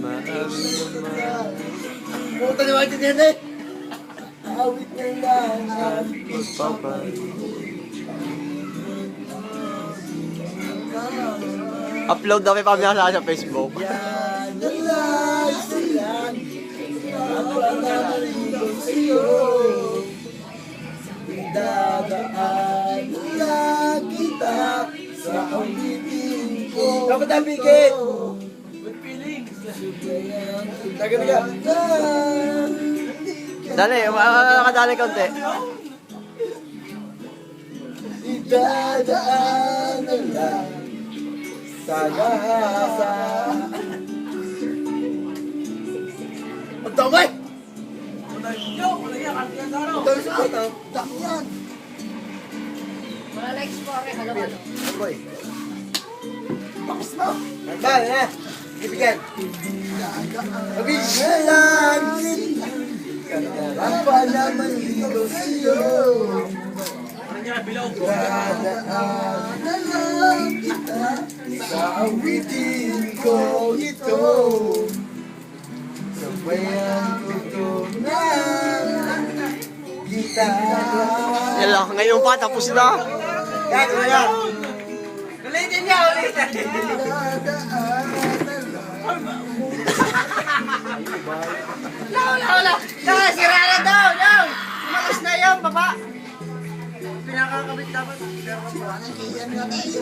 Mahal naman. Puta ni Martin yan eh. Awit na lang at Upload na may pamiyasa sa Facebook. yan na lang silang napanalig sa'yo. Idadaan lang kita sa awitin ko. Dapat nabigit! With feelings! Taga-taga! Dali, makadali konti. Idadaan na lang sa gasa. Ang damay! Ang damay sa kota. Dami yan. Mga likes po rin, halo-halo. Boy. Bakos mo. Bale na. Ibigyan. Ibigyan lang. Ang palaman dito sa'yo. Dadaan na lang kita sa awitin ko ito. Sabayan ko ito na kita. Yan lang, ngayon pa, tapos na. Yan, yan. Ulitin niya, ulitin. Wala. Sira na daw, daw. Tumakas na yan, baba. Pinakakabit dapat. Yan nga tayo.